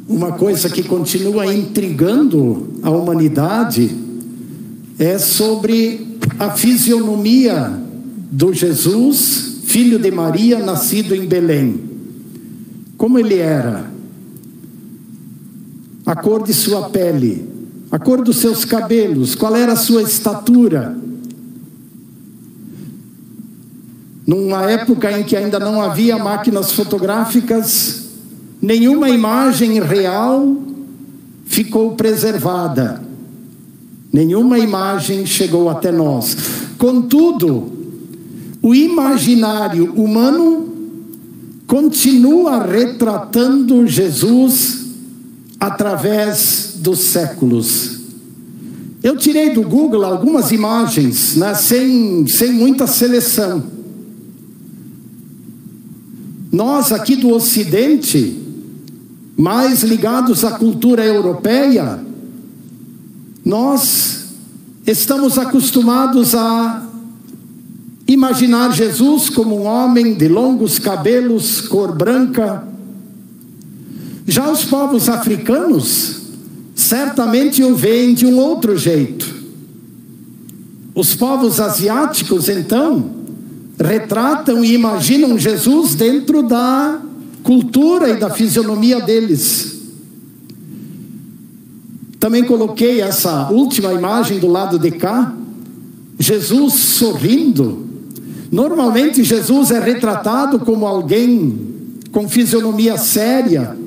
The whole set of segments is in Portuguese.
uma coisa que continua intrigando a humanidade é sobre a fisionomia do Jesus, filho de Maria, nascido em Belém. Como ele era? A cor de sua pele, a cor dos seus cabelos, qual era a sua estatura? Numa época em que ainda não havia máquinas fotográficas, nenhuma imagem real ficou preservada. Nenhuma imagem chegou até nós. Contudo, o imaginário humano continua retratando Jesus através dos séculos. Eu tirei do Google algumas imagens, né, sem muita seleção. Nós aqui do Ocidente, mais ligados à cultura europeia, nós estamos acostumados a imaginar Jesus como um homem de longos cabelos, cor branca. Já os povos africanos certamente o veem de um outro jeito. Os povos asiáticos, então, retratam e imaginam Jesus dentro da cultura e da fisionomia deles. Também coloquei essa última imagem do lado de cá, Jesus sorrindo. Normalmente Jesus é retratado como alguém com fisionomia séria.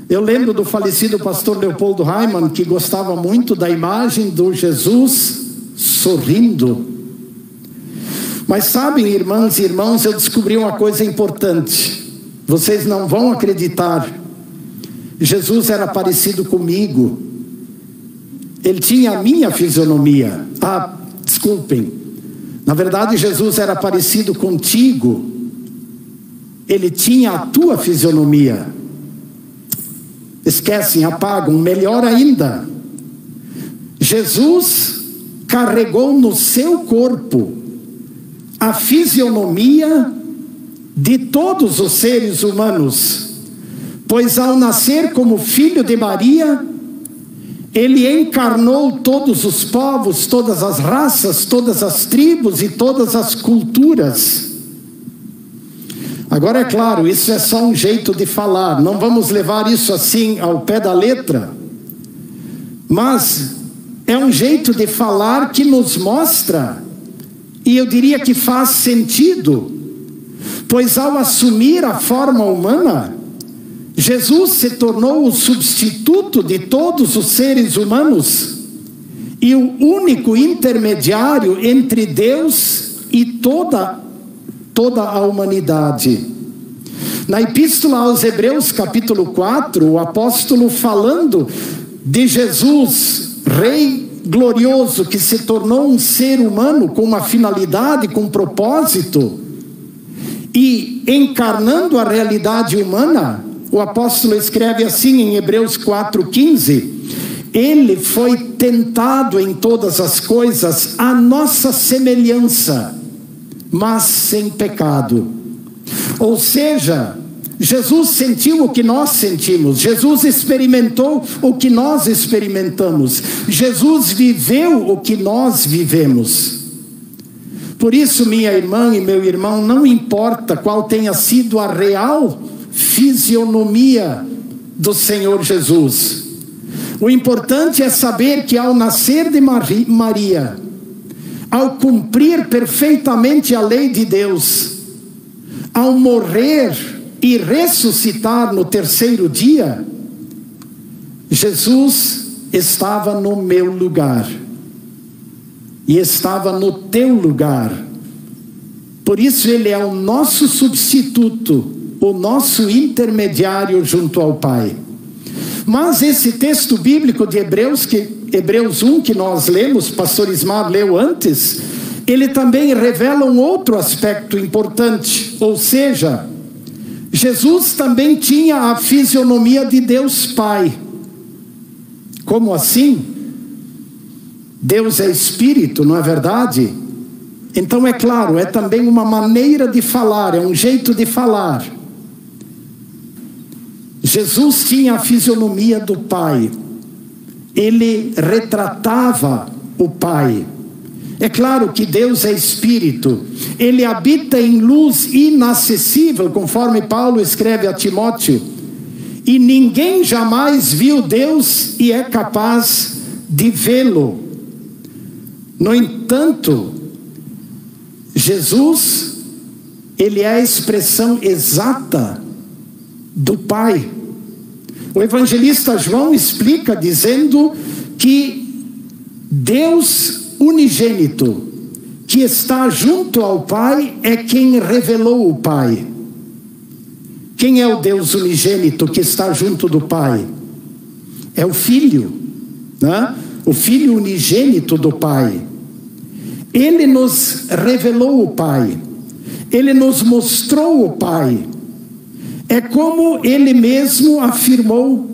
Eu lembro do falecido pastor Leopoldo Raimann, que gostava muito da imagem do Jesus sorrindo. Mas sabem, irmãs e irmãos, eu descobri uma coisa importante. Vocês não vão acreditar. Jesus era parecido comigo. Ele tinha a minha fisionomia. Desculpem. Na verdade, Jesus era parecido contigo. Ele tinha a tua fisionomia. Esquecem, apagam. Melhor ainda. Jesus carregou no seu corpo a fisionomia de todos os seres humanos, pois ao nascer como filho de Maria, ele encarnou todos os povos, todas as raças, todas as tribos e todas as culturas. Agora é claro, isso é só um jeito de falar, não vamos levar isso assim ao pé da letra, mas é um jeito de falar que nos mostra, e eu diria que faz sentido, pois ao assumir a forma humana, Jesus se tornou o substituto de todos os seres humanos e o único intermediário entre Deus e toda a humanidade. Na Epístola aos Hebreus, capítulo 4, o apóstolo falando de Jesus, Rei glorioso, que se tornou um ser humano com uma finalidade, com um propósito, e encarnando a realidade humana, o apóstolo escreve assim em Hebreus 4,15: ele foi tentado em todas as coisas à nossa semelhança, mas sem pecado. Ou seja, Jesus sentiu o que nós sentimos, Jesus experimentou o que nós experimentamos, Jesus viveu o que nós vivemos. Por isso, minha irmã e meu irmão, não importa qual tenha sido a real fisionomia do Senhor Jesus, o importante é saber que ao nascer de Maria, ao cumprir perfeitamente a lei de Deus, ao morrer e ressuscitar no terceiro dia, Jesus estava no meu lugar e estava no teu lugar. Por isso ele é o nosso substituto, o nosso intermediário junto ao Pai. Mas esse texto bíblico de Hebreus 1 que nós lemos, pastor Ismar leu antes, ele também revela um outro aspecto importante, ou seja, Jesus também tinha a fisionomia de Deus Pai. Como assim? Deus é Espírito, não é verdade? Então é claro, é também uma maneira de falar, é um jeito de falar. Jesus tinha a fisionomia do Pai. Ele retratava o Pai. É claro que Deus é Espírito. Ele habita em luz inacessível, conforme Paulo escreve a Timóteo. E ninguém jamais viu Deus e é capaz de vê-lo. No entanto, Jesus, ele é a expressão exata do Pai. O evangelista João explica dizendo que Deus unigênito, que está junto ao Pai, é quem revelou o Pai. Quem é o Deus unigênito que está junto do Pai? É o Filho, né? O Filho unigênito do Pai. Ele nos revelou o Pai. Ele nos mostrou o Pai. É como ele mesmo afirmou: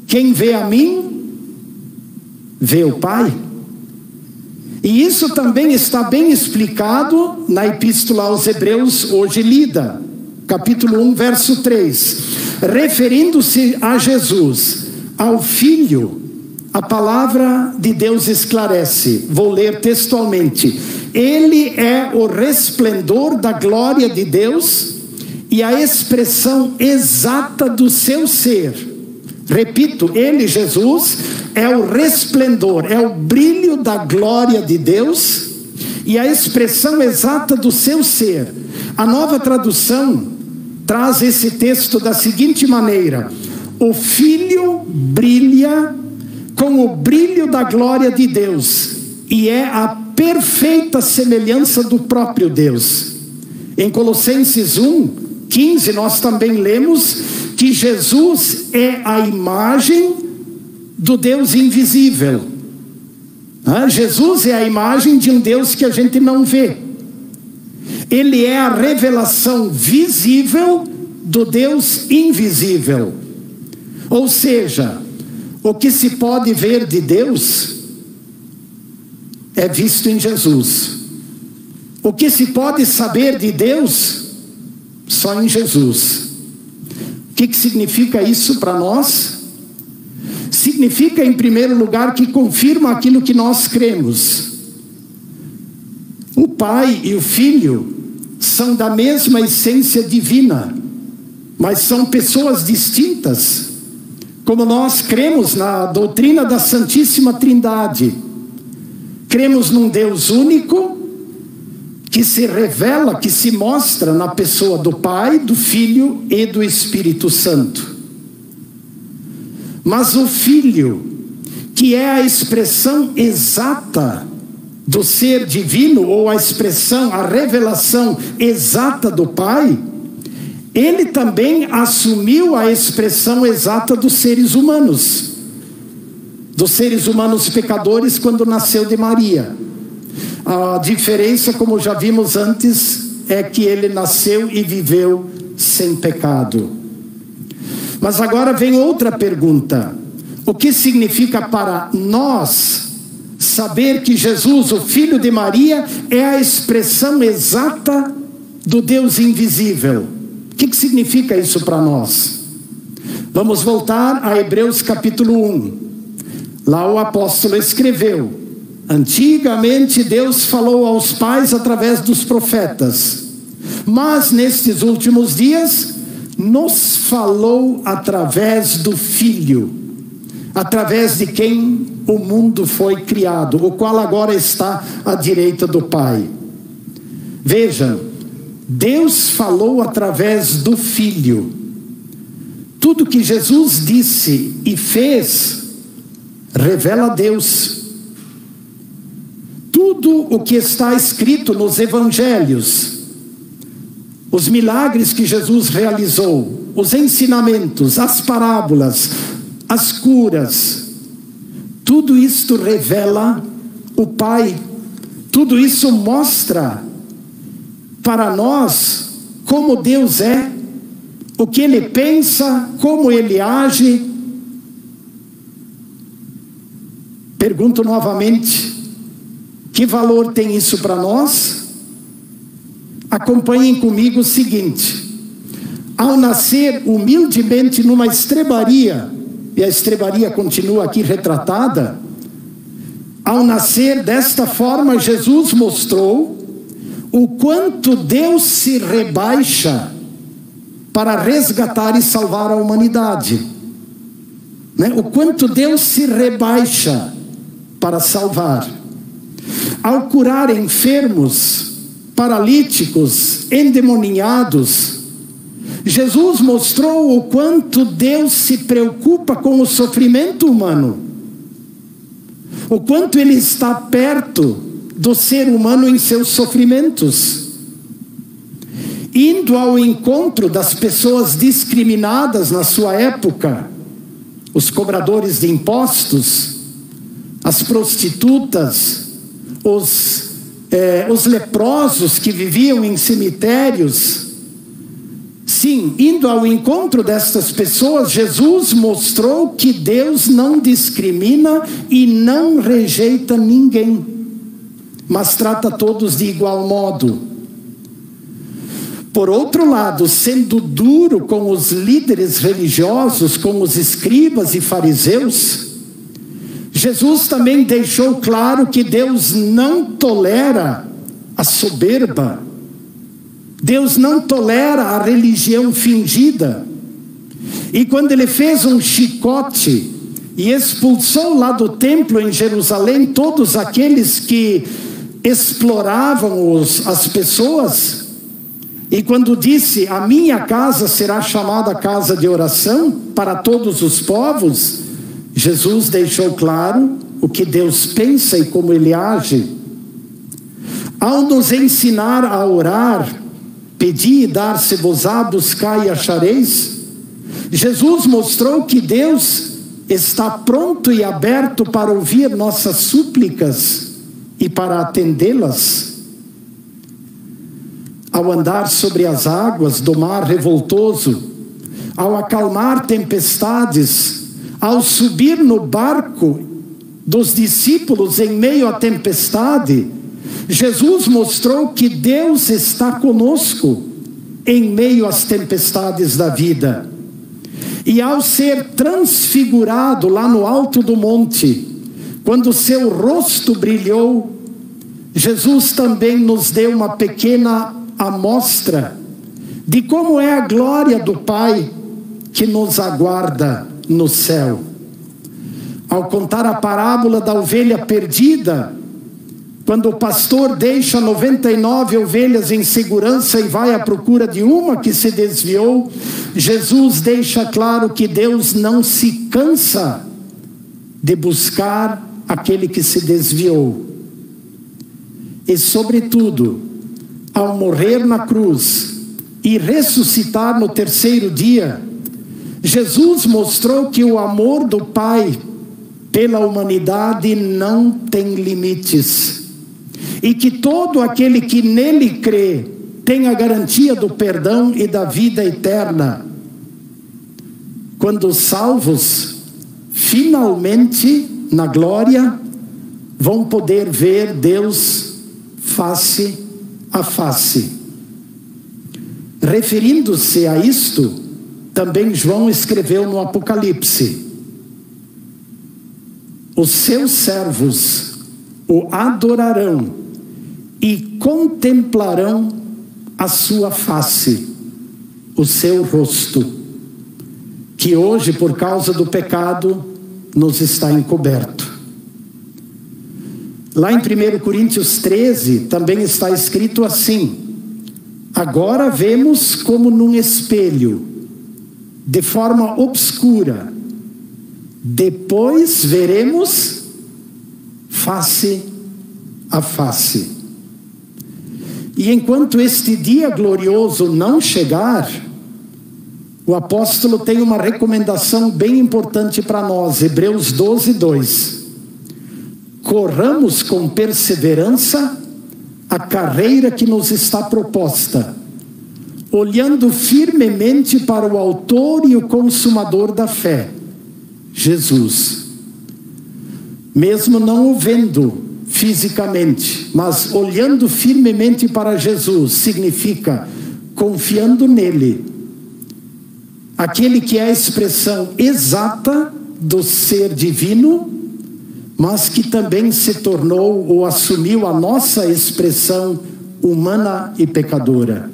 quem vê a mim, vê o Pai. E isso também está bem explicado na Epístola aos Hebreus, hoje lida, capítulo 1, verso 3. Referindo-se a Jesus, ao Filho, a palavra de Deus esclarece. Vou ler textualmente: ele é o resplendor da glória de Deus e a expressão exata do seu ser. Repito, ele, Jesus, é o resplendor, é o brilho da glória de Deus e a expressão exata do seu ser. A Nova Tradução traz esse texto da seguinte maneira: o Filho brilha com o brilho da glória de Deus e é a perfeita semelhança do próprio Deus. Em Colossenses 1:15 nós também lemos que Jesus é a imagem do Deus invisível. Jesus é a imagem de um Deus que a gente não vê. Ele é a revelação visível do Deus invisível. Ou seja, o que se pode ver de Deus é visto em Jesus. O que se pode saber de Deus, só em Jesus. O que significa isso para nós? Significa, em primeiro lugar, que confirma aquilo que nós cremos. O Pai e o Filho são da mesma essência divina, mas são pessoas distintas. Como nós cremos na doutrina da Santíssima Trindade, cremos num Deus único, que se revela, que se mostra na pessoa do Pai, do Filho e do Espírito Santo. Mas o Filho, que é a expressão exata do ser divino, ou a expressão, a revelação exata do Pai, ele também assumiu a expressão exata dos seres humanos pecadores, quando nasceu de Maria. A diferença, como já vimos antes, é que ele nasceu e viveu sem pecado. Mas agora vem outra pergunta: o que significa para nós saber que Jesus, o Filho de Maria, é a expressão exata do Deus invisível? O que significa isso para nós? Vamos voltar a Hebreus capítulo 1. Lá o apóstolo escreveu: antigamente Deus falou aos pais através dos profetas, mas nestes últimos dias nos falou através do Filho, através de quem o mundo foi criado, o qual agora está à direita do Pai. Veja, Deus falou através do Filho. Tudo que Jesus disse e fez revela Deus. Tudo o que está escrito nos evangelhos, os milagres que Jesus realizou, os ensinamentos, as parábolas, as curas, tudo isto revela o Pai. Tudo isso mostra para nós como Deus é, o que Ele pensa, como Ele age. Pergunto novamente: que valor tem isso para nós? Acompanhem comigo o seguinte: ao nascer humildemente numa estrebaria, e a estrebaria continua aqui retratada, ao nascer desta forma, Jesus mostrou o quanto Deus se rebaixa para resgatar e salvar a humanidade. O quanto Deus se rebaixa para salvar. Ao curar enfermos, paralíticos, endemoniados, Jesus mostrou o quanto Deus se preocupa com o sofrimento humano, o quanto Ele está perto do ser humano em seus sofrimentos, indo ao encontro das pessoas discriminadas na sua época, os cobradores de impostos, as prostitutas, os leprosos que viviam em cemitérios. Sim, indo ao encontro destas pessoas, Jesus mostrou que Deus não discrimina e não rejeita ninguém, mas trata todos de igual modo. Por outro lado, sendo duro com os líderes religiosos, com os escribas e fariseus, Jesus também deixou claro que Deus não tolera a soberba. Deus não tolera a religião fingida. E quando Ele fez um chicote e expulsou lá do templo em Jerusalém todos aqueles que exploravam as pessoas, e quando disse: a minha casa será chamada casa de oração para todos os povos, Jesus deixou claro o que Deus pensa e como Ele age. Ao nos ensinar a orar, pedi e dar-se-vos-á, buscai e achareis, Jesus mostrou que Deus está pronto e aberto para ouvir nossas súplicas e para atendê-las. Ao andar sobre as águas do mar revoltoso, ao acalmar tempestades, ao subir no barco dos discípulos em meio à tempestade, Jesus mostrou que Deus está conosco em meio às tempestades da vida. E ao ser transfigurado lá no alto do monte, quando seu rosto brilhou, Jesus também nos deu uma pequena amostra de como é a glória do Pai que nos aguarda no céu. Ao contar a parábola da ovelha perdida, quando o pastor deixa 99 ovelhas em segurança e vai à procura de uma que se desviou, Jesus deixa claro que Deus não se cansa de buscar aquele que se desviou. E sobretudo, ao morrer na cruz e ressuscitar no terceiro dia, Jesus mostrou que o amor do Pai pela humanidade não tem limites, e que todo aquele que nele crê tem a garantia do perdão e da vida eterna. Quando os salvos, finalmente, na glória, vão poder ver Deus face a face. Referindo-se a isto, também João escreveu no Apocalipse: os seus servos o adorarão e contemplarão a sua face, o seu rosto, que hoje, por causa do pecado, nos está encoberto. Lá em 1 Coríntios 13, também está escrito assim: agora vemos como num espelho, de forma obscura, depois veremos face a face. E enquanto este dia glorioso não chegar, o apóstolo tem uma recomendação bem importante para nós. Hebreus 12, 2. Corramos com perseverança a carreira que nos está proposta, olhando firmemente para o autor e o consumador da fé, Jesus. Mesmo não o vendo fisicamente, mas olhando firmemente para Jesus, significa confiando nele aquele que é a expressão exata do ser divino, mas que também se tornou ou assumiu a nossa expressão humana e pecadora.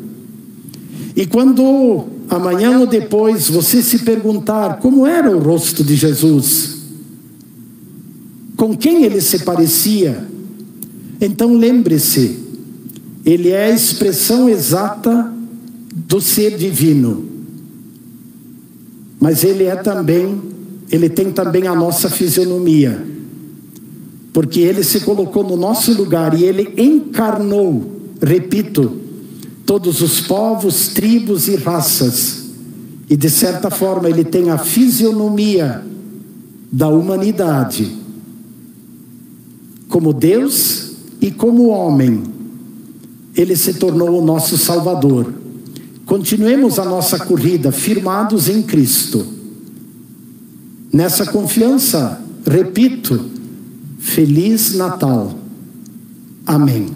E quando amanhã ou depois você se perguntar como era o rosto de Jesus, com quem ele se parecia, então lembre-se, ele é a expressão exata do ser divino, mas ele tem também a nossa fisionomia, porque ele se colocou no nosso lugar e ele encarnou, repito, todos os povos, tribos e raças, e de certa forma ele tem a fisionomia da humanidade, como Deus e como homem, ele se tornou o nosso Salvador. Continuemos a nossa corrida firmados em Cristo. Nessa confiança, repito, Feliz Natal. Amém.